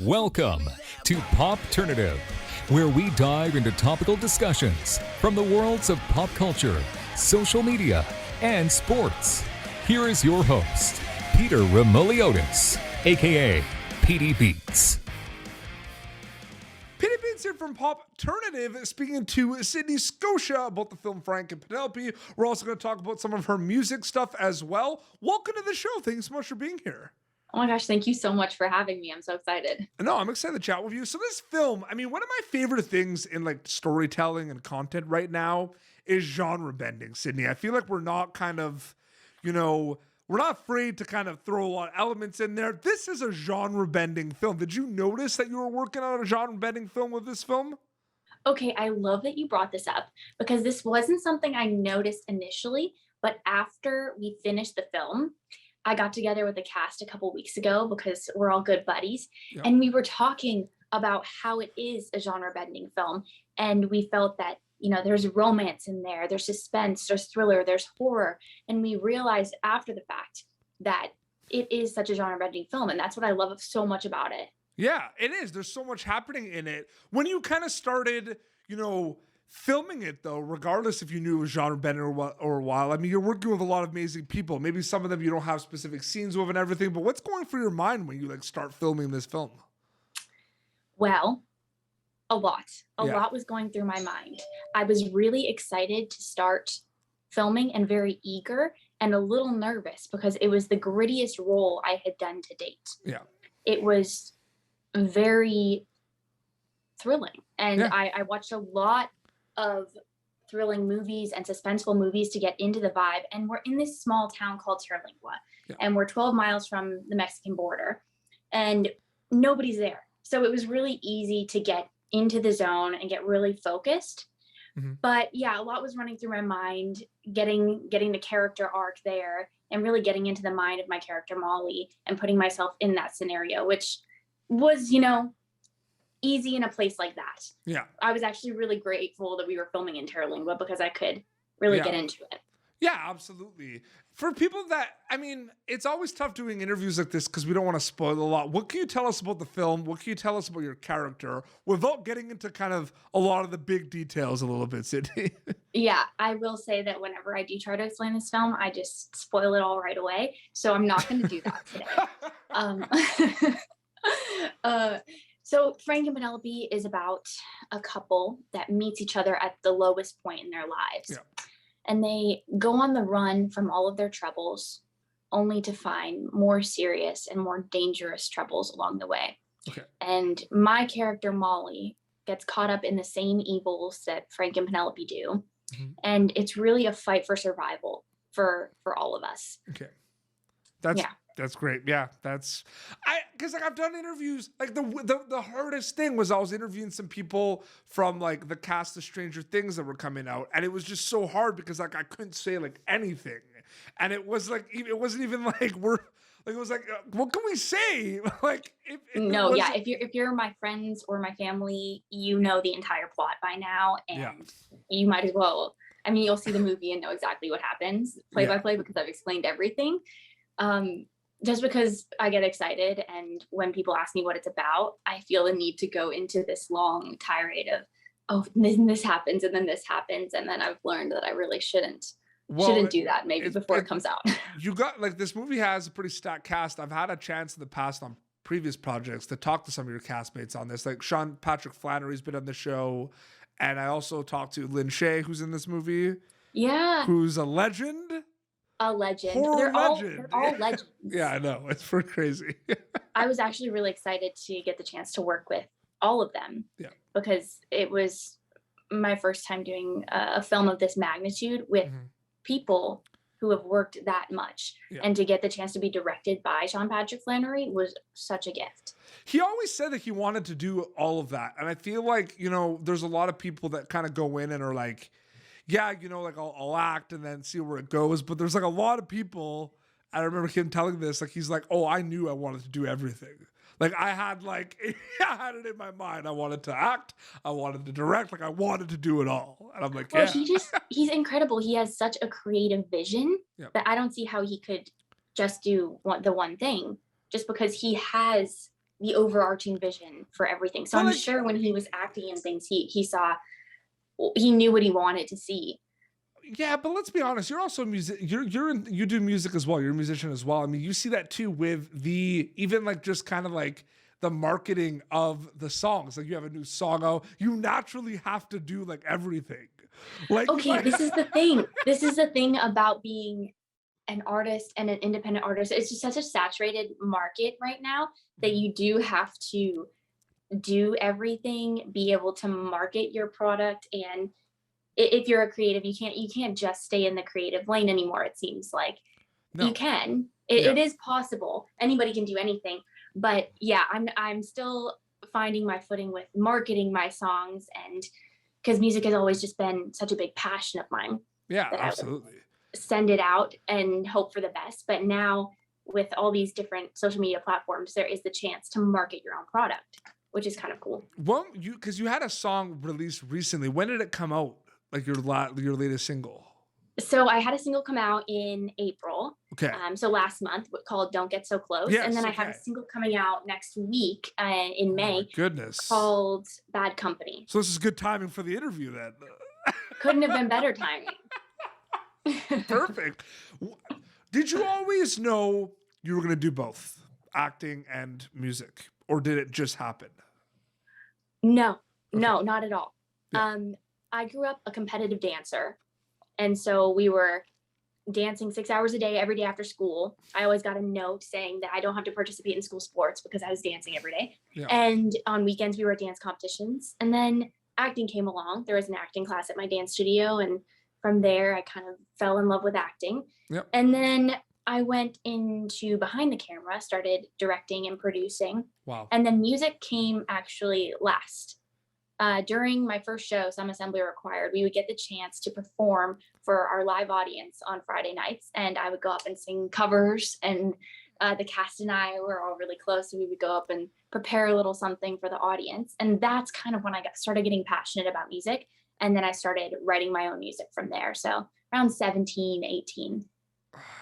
Welcome to Popternative, where we dive into topical discussions from the worlds of pop culture, social media, and sports. Here is your host, Peter Remoliotis, aka PD Beats. PD Beats here from Popternative, speaking to Sydney, Scotia about the film Frank and Penelope. We're also going to talk about some of her music stuff as well. Welcome to the show. Thanks so much for being here. Oh my gosh, thank you so much for having me. I'm so excited. No, I'm excited to chat with you. So this film, one of my favorite things in like storytelling and content right now is genre bending, Sydney. I feel like we're not we're not afraid to kind of throw a lot of elements in there. This is a genre bending film. Did you notice that you were working on a genre bending film with this film? Okay, I love that you brought this up because this wasn't something I noticed initially, but after we finished the film, I got together with the cast a couple weeks ago because we're all good buddies. Yep. And we were talking about how it is a genre bending film. And we felt that, there's romance in there, there's suspense, there's thriller, there's horror. And we realized after the fact that it is such a genre bending film. And that's what I love so much about it. Yeah, it is. There's so much happening in it. When you kind of started, filming it though, regardless if you knew it was genre bending or a while, you're working with a lot of amazing people. Maybe some of them you don't have specific scenes with and everything, but what's going through your mind when you start filming this film? Well, a lot was going through my mind. I was really excited to start filming and very eager and a little nervous because it was the grittiest role I had done to date. Yeah. It was very thrilling. And I watched a lot of thrilling movies and suspenseful movies to get into the vibe. And we're in this small town called Terlingua, and we're 12 miles from the Mexican border and nobody's there. So it was really easy to get into the zone and get really focused. Mm-hmm. But yeah, a lot was running through my mind, getting the character arc there and really getting into the mind of my character Molly and putting myself in that scenario, which was, easy in a place like that. Yeah. I was actually really grateful that we were filming in Terlingua because I could really get into it. Yeah, absolutely. For people that, it's always tough doing interviews like this because we don't want to spoil a lot. What can you tell us about the film? What can you tell us about your character without getting into kind of a lot of the big details a little bit, Sydney? Yeah, I will say that whenever I do try to explain this film, I just spoil it all right away. So I'm not going to do that today. So Frank and Penelope is about a couple that meets each other at the lowest point in their lives. Yeah. And they go on the run from all of their troubles only to find more serious and more dangerous troubles along the way. Okay. And my character, Molly, gets caught up in the same evils that Frank and Penelope do. Mm-hmm. And it's really a fight for survival for all of us. Okay. That's great. Yeah, because I've done interviews. The hardest thing was I was interviewing some people from the cast of Stranger Things that were coming out, and it was just so hard because I couldn't say anything, and it was it wasn't even what can we say? If you're my friends or my family, you know the entire plot by now, and you might as well. You'll see the movie and know exactly what happens play by play because I've explained everything. Just because I get excited and when people ask me what it's about, I feel the need to go into this long tirade of, this happens and then this happens. And then I've learned that I really shouldn't do that before it comes out. You got this movie has a pretty stacked cast. I've had a chance in the past on previous projects to talk to some of your castmates on this. Sean Patrick Flannery's been on the show. And I also talked to Lynn Shay, who's in this movie. Yeah. Who's a legend. A legend. They're all legends. Yeah, I know. It's pretty crazy. I was actually really excited to get the chance to work with all of them. Yeah. Because it was my first time doing a film of this magnitude with people who have worked that much. Yeah. And to get the chance to be directed by Sean Patrick Flannery was such a gift. He always said that he wanted to do all of that. And I feel there's a lot of people that kind of go in and are I'll act and then see where it goes. But there's a lot of people, I remember him telling this, he's oh, I knew I wanted to do everything. I had I had it in my mind. I wanted to act, I wanted to direct, I wanted to do it all. And I'm he's incredible. He has such a creative vision that I don't see how he could just do the one thing just because he has the overarching vision for everything. So Well, I'm like- sure when he was acting and things, he knew what he wanted to see. Yeah, but let's be honest. You're also you do music as well. You're a musician as well. I mean, you see that too with the even like just kind of like the marketing of the songs. Like you have a new song out, you naturally have to do like everything. Like Okay, this is the thing. This is the thing about being an artist and an independent artist. It's just such a saturated market right now that you do have to do everything, be able to market your product, and if you're a creative, you can't just stay in the creative lane anymore. It seems like No. you can. It is possible. Anybody can do anything. But yeah, I'm still finding my footing with marketing my songs, and because music has always just been such a big passion of mine. Yeah, that absolutely. I would send it out and hope for the best. But now with all these different social media platforms, there is the chance to market your own product, which is kind of cool. Well, because you had a song released recently. When did it come out? Like your latest single? So I had a single come out in April. Okay. So last month, called "Don't Get So Close," Yes, and then I have a okay. single coming out next week in Oh May my goodness. called "Bad Company." So this is good timing for the interview then. Couldn't have been better timing. Perfect. Did you always know you were going to do both, acting and music, or did it just happen? No, not at all. Yeah. I grew up a competitive dancer, and so we were dancing 6 hours a day every day after school. I always got a note saying that I don't have to participate in school sports because I was dancing every day. Yeah. And on weekends we were at dance competitions. And then acting came along. There was an acting class at my dance studio, and from there I kind of fell in love with acting. Yep. And then I went into behind the camera, started directing and producing. Wow. And then music came actually last. During my first show, Some Assembly Required, we would get the chance to perform for our live audience on Friday nights. And I would go up and sing covers, and the cast and I were all really close. So we would go up and prepare a little something for the audience. And that's kind of when I started getting passionate about music. And then I started writing my own music from there. So around 17, 18.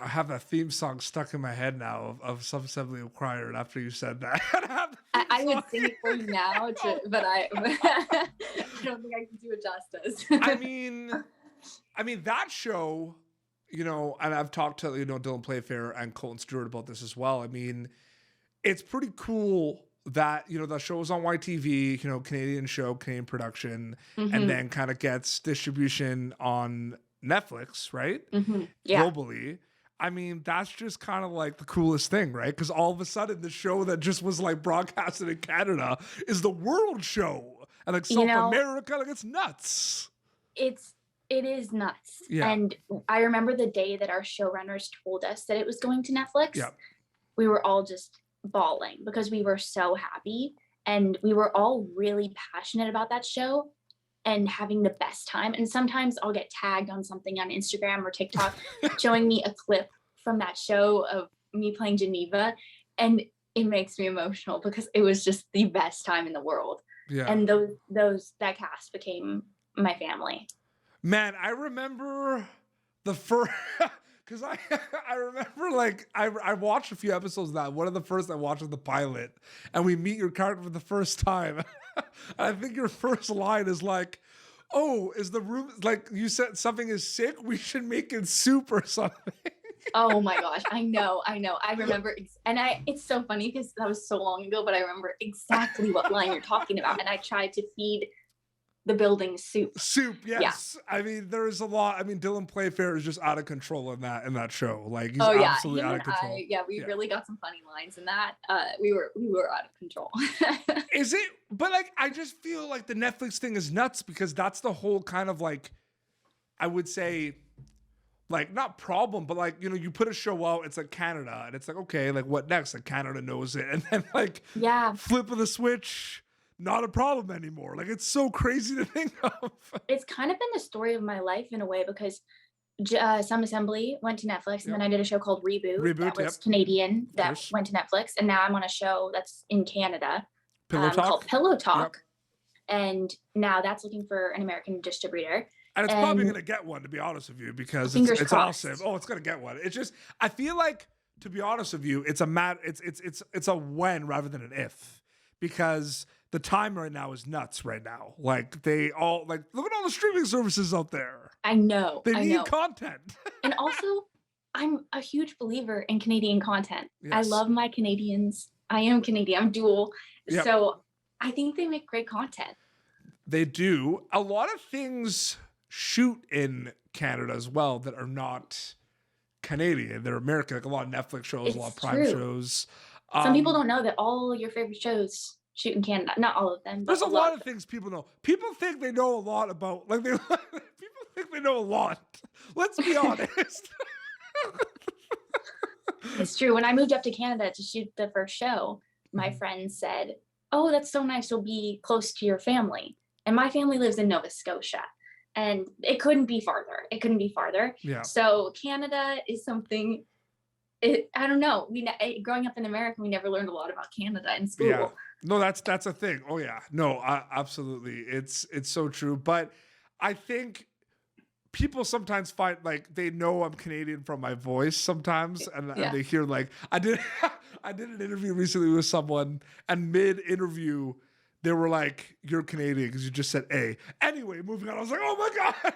I have that theme song stuck in my head now of Some Assembly Required after you said that. I would sing it for you now, but I don't think I can do it justice. I mean that show, you know, and I've talked to, you know, Dylan Playfair and Colton Stewart about this as well. I mean, it's pretty cool that, you know, the show was on YTV, you know, Canadian show, Canadian production, and then kind of gets distribution on Netflix, right? Yeah. Globally. I mean, that's just kind of like the coolest thing, right? Because all of a sudden the show that just was like broadcasted in Canada is the world show. And like South America, like it's nuts. It is nuts. Yeah. And I remember the day that our showrunners told us that it was going to Netflix. Yeah. We were all just bawling because we were so happy, and we were all really passionate about that show and having the best time. And sometimes I'll get tagged on something on Instagram or TikTok showing me a clip from that show of me playing Geneva, and it makes me emotional because it was just the best time in the world. Yeah. And that cast became my family. Man, I remember the first, because I remember like I watched a few episodes of that. One of the first I watched was the pilot, and we meet your character for the first time. I think your first line is like, "Oh, is the room like you said something is sick? We should make it soup or something." Oh my gosh, I know. I remember, it's so funny because that was so long ago, but I remember exactly what line you're talking about, and I tried to feed the building soup. Soup, yes. Yeah. I mean, there is a lot. I mean, Dylan Playfair is just out of control in that show. Like he's absolutely out of control. We really got some funny lines in that. We were out of control. Is it? But like, I just feel like the Netflix thing is nuts because that's the whole kind of like, I would say, like not problem, but like, you know, you put a show out, it's like Canada, and it's like, okay, like what next? Like Canada knows it, and then like, flip of the switch. Not a problem anymore. Like it's so crazy to think of. It's kind of been the story of my life in a way because Some Assembly went to Netflix, and then I did a show called Reboot that was Canadian that went to Netflix, and now I'm on a show that's in Canada called Pillow Talk, and now that's looking for an American distributor. And it's probably going to get one, to be honest with you, because it's awesome. Oh, it's going to get one. It's just, I feel like to be honest with you, it's a when rather than an if, because the time right now is nuts right now. Like they all like look at all the streaming services out there. I know. They I need know. content. And also, I'm a huge believer in Canadian content. Yes. I love my Canadians. I am Canadian. I'm dual. Yep. So I think they make great content. They do. A lot of things shoot in Canada as well that are not Canadian. They're American. Like a lot of Netflix shows, a lot of Prime shows. Some people don't know that all your favorite shows shoot in Canada. Not all of them. But there's a lot of things people know. People think they know a lot about, like people think they know a lot. Let's be honest. It's true. When I moved up to Canada to shoot the first show, my friends said, "Oh, that's so nice. You'll be close to your family." And my family lives in Nova Scotia, and it couldn't be farther. Yeah. So Canada is something. I don't know. Growing up in America, we never learned a lot about Canada in school. Yeah. No, that's a thing. Oh yeah. No, absolutely. It's so true. But I think people sometimes find like they know I'm Canadian from my voice sometimes, and they hear like I did an interview recently with someone, and mid-interview they were like, "You're Canadian because you just said A." Anyway, moving on. I was like, "Oh my god."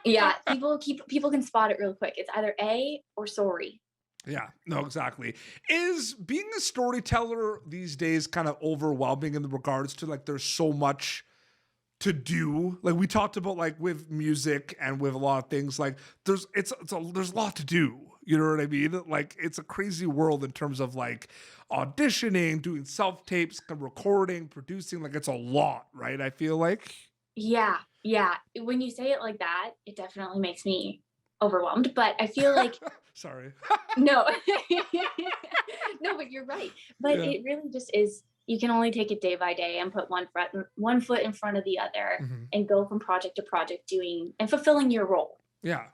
Yeah, people can spot it real quick. It's either A or sorry. Yeah, no, exactly. Is being a storyteller these days kind of overwhelming in the regards to like there's so much to do? Like we talked about like with music and with a lot of things, like there's a lot to do. You know what I mean? Like it's a crazy world in terms of like auditioning, doing self-tapes, recording, producing. Like it's a lot, right? I feel like. Yeah. When you say it like that, it definitely makes me overwhelmed. But I feel like sorry. No, but you're right. But it really just is. You can only take it day by day and put one foot in front of the other, and go from project to project, doing and fulfilling your role. Yeah.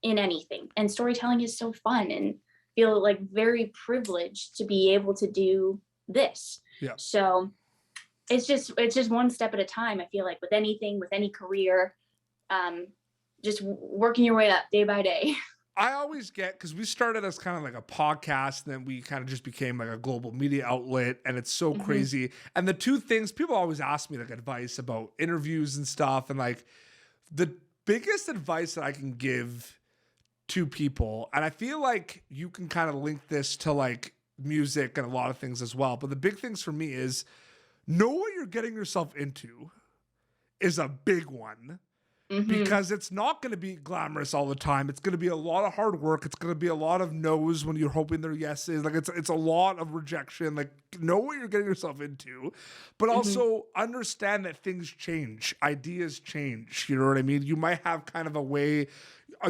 In anything. And storytelling is so fun, and feel like very privileged to be able to do this. Yeah. So it's just one step at a time. I feel like with anything, with any career, just working your way up day by day. I always get, because we started as kind of like a podcast, and then we kind of just became like a global media outlet, and it's so crazy. And the two things people always ask me like advice about interviews and stuff, and like the biggest advice that I can give to people, and I feel like you can kind of link this to like music and a lot of things as well, but the big things for me is know what you're getting yourself into is a big one. Because it's not going to be glamorous all the time. It's going to be a lot of hard work. It's going to be a lot of no's when you're hoping they're yeses. Like it's a lot of rejection. Like know what you're getting yourself into, but also understand that things change, ideas change. You know what I mean? You might have kind of a way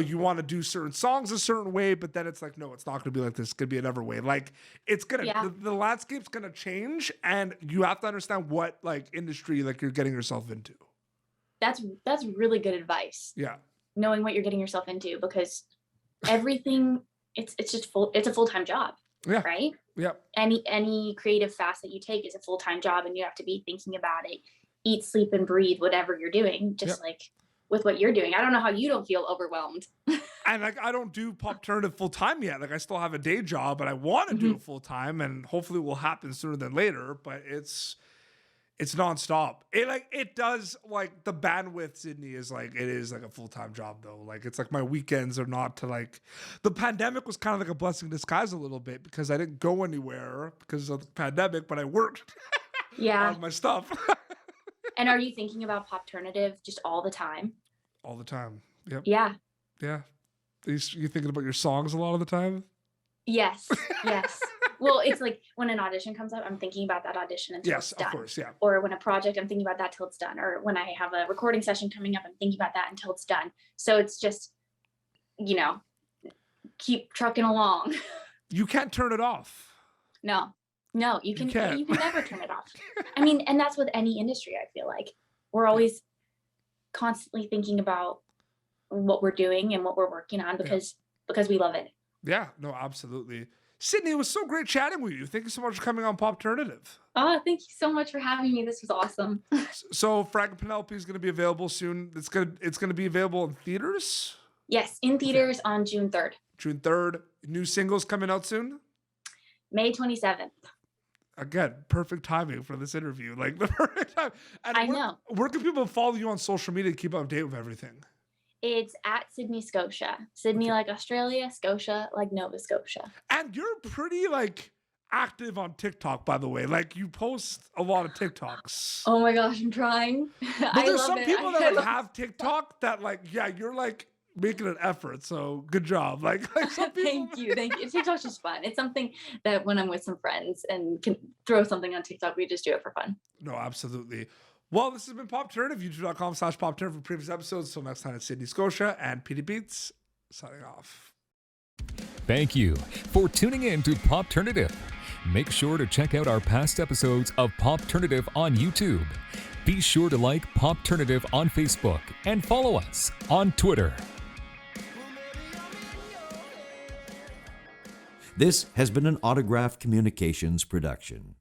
you want to do certain songs a certain way, but then it's like, no, it's not going to be like this. It's going to be another way. Like it's going to, the landscape's going to change, and you have to understand what like industry like you're getting yourself into. That's really good advice. Yeah. Knowing what you're getting yourself into, because everything it's a full-time job. Yeah. Right? Yeah. Any creative facet you take is a full-time job, and you have to be thinking about it, eat, sleep, and breathe whatever you're doing, just like with what you're doing. I don't know how you don't feel overwhelmed. And like I don't do Popternative full time yet. Like I still have a day job, and I want to do it full time, and hopefully it will happen sooner than later, but it's nonstop. It does like the bandwidth, Sydney, is like it is like a full-time job though. Like it's like my weekends are not to like the pandemic was kind of like a blessing in disguise a little bit, because I didn't go anywhere because of the pandemic, but I worked on my stuff. And are you thinking about Popternative just all the time? All the time. Yep. Yeah. Yeah. You thinking about your songs a lot of the time? Yes. Well, it's like when an audition comes up, I'm thinking about that audition until it's done. Of course, yeah. Or when a project, I'm thinking about that till it's done. Or when I have a recording session coming up, I'm thinking about that until it's done. So it's just, keep trucking along. You can't turn it off. No, you can never turn it off. I mean, and that's with any industry, I feel like. We're always constantly thinking about what we're doing and what we're working on because we love it. Yeah, no, absolutely. Sydney, it was so great chatting with you. Thank you so much for coming on Popternative. Oh, thank you so much for having me. This was awesome. So Frank and Penelope is going to be available soon. It's going to be available in theaters? Yes, in theaters on June 3rd. June 3rd. New singles coming out soon? May 27th. Again, perfect timing for this interview. Like the perfect time. And I know. Where can people follow you on social media to keep up to date with everything? It's at Sydney, Scotia. Sydney Okay. like Australia, Scotia like Nova Scotia. And you're pretty like active on TikTok, by the way. Like you post a lot of TikToks. Oh my gosh, I'm trying. But I there's love some it. people that like have TikTok that like, yeah, you're like making an effort. So good job. Like some people. Thank you. TikTok's just fun. It's something that when I'm with some friends and can throw something on TikTok, we just do it for fun. No, absolutely. Well, this has been Popternative, youtube.com/Popternative for previous episodes. Until next time, it's Sydney, Scotia, and Petey Beats signing off. Thank you for tuning in to Popternative. Make sure to check out our past episodes of Popternative on YouTube. Be sure to like Popternative on Facebook and follow us on Twitter. This has been an Autograph Communications production.